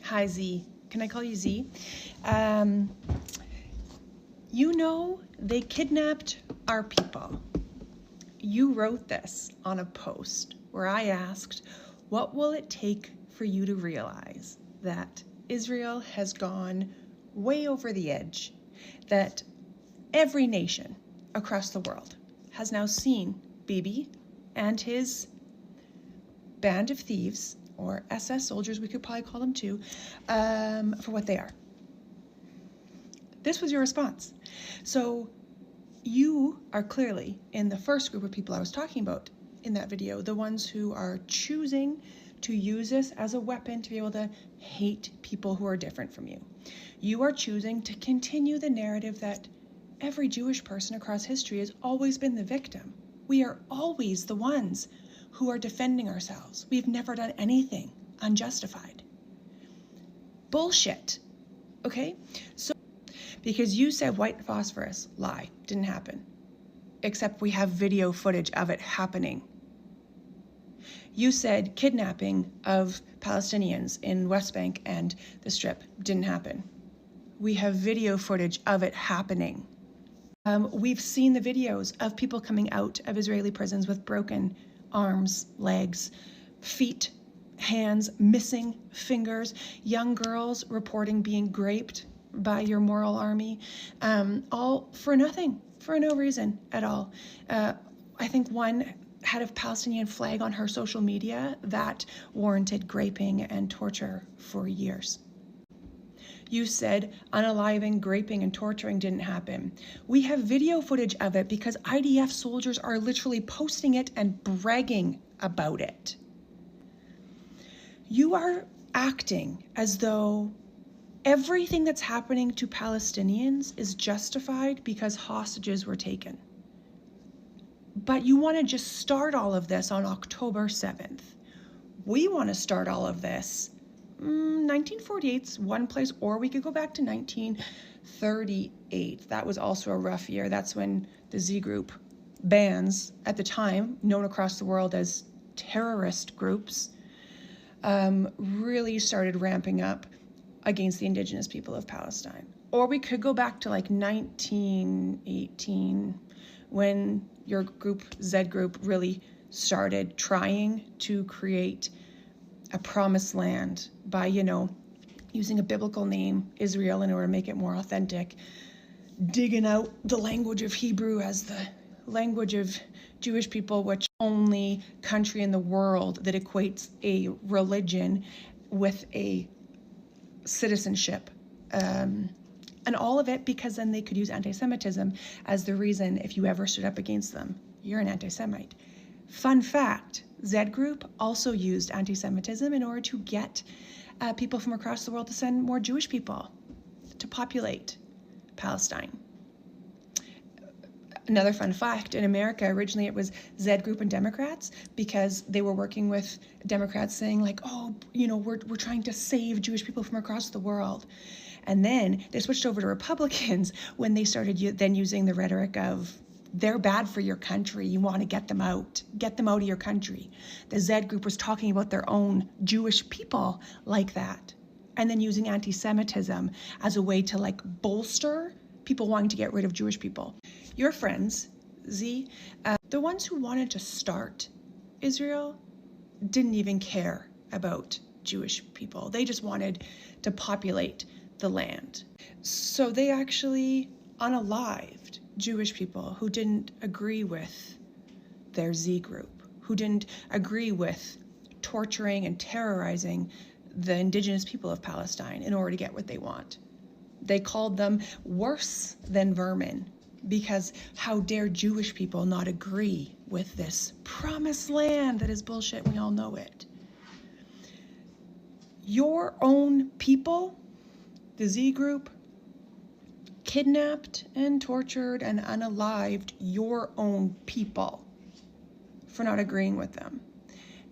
Hi, Z. Can I call you Z? You know, they kidnapped our people. You wrote this on a post where I asked, what will it take for you to realize that Israel has gone way over the edge, that every nation across the world has now seen Bibi and his band of thieves, or SS soldiers, we could probably call them too, for what they are. This was your response. So you are clearly in the first group of people I was talking about in that video, the ones who are choosing to use this as a weapon to be able to hate people who are different from you. You are choosing to continue the narrative that every Jewish person across history has always been the victim. We are always the ones who are defending ourselves. We've never done anything unjustified. Bullshit, okay? So, because you said white phosphorus, lie, didn't happen. Except we have video footage of it happening. You said kidnapping of Palestinians in West Bank and the Strip didn't happen. We have video footage of it happening. We've seen the videos of people coming out of Israeli prisons with broken arms, legs, feet, hands, missing fingers, young girls reporting being raped by your moral army, all for nothing, for no reason at all. I think one had a Palestinian flag on her social media that warranted graping and torture for years. You said unaliving, graping, and torturing didn't happen. We have video footage of it because IDF soldiers are literally posting it and bragging about it. You are acting as though everything that's happening to Palestinians is justified because hostages were taken. But you want to just start all of this on October 7th. We want to start all of this 1948's one place, or we could go back to 1938. That was also a rough year. That's when the Z group bands, at the time known across the world as terrorist groups, really started ramping up against the indigenous people of Palestine. Or we could go back to like 1918 when your group, Z group, really started trying to create a promised land by, using a biblical name, Israel, in order to make it more authentic, digging out the language of Hebrew as the language of Jewish people, which only country in the world that equates a religion with a citizenship. And all of it because then they could use anti-Semitism as the reason if you ever stood up against them, you're an anti-Semite. Fun fact, Z group also used anti-Semitism in order to get people from across the world to send more Jewish people to populate Palestine. Another fun fact, in America, originally it was Z group and Democrats because they were working with Democrats saying like, we're trying to save Jewish people from across the world. And then they switched over to Republicans when they started then using the rhetoric of, they're bad for your country. You want to get them out of your country. The Z group was talking about their own Jewish people like that. And then using anti-Semitism as a way to bolster people wanting to get rid of Jewish people. Your friends, Z, the ones who wanted to start Israel didn't even care about Jewish people. They just wanted to populate the land. So they actually unalived Jewish people who didn't agree with their Z group, who didn't agree with torturing and terrorizing the indigenous people of Palestine in order to get what they want. They called them worse than vermin because how dare Jewish people not agree with this promised land that is bullshit, we all know it. Your own people, the Z group, kidnapped and tortured and unalived your own people for not agreeing with them.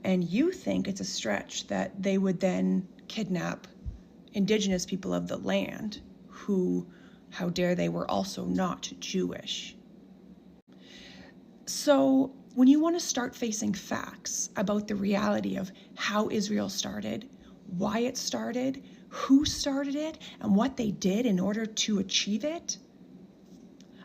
And you think it's a stretch that they would then kidnap indigenous people of the land who, how dare they, were also not Jewish. So when you want to start facing facts about the reality of how Israel started, why it started, who started it, and what they did in order to achieve it,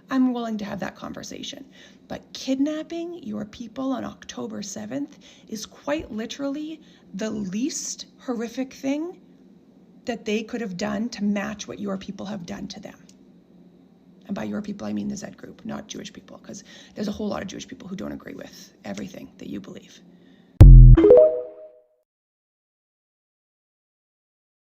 I'm willing to have that conversation. But kidnapping your people on October 7th is quite literally the least horrific thing that they could have done to match what your people have done to them. And by your people, I mean the Z group, not Jewish people, because there's a whole lot of Jewish people who don't agree with everything that you believe.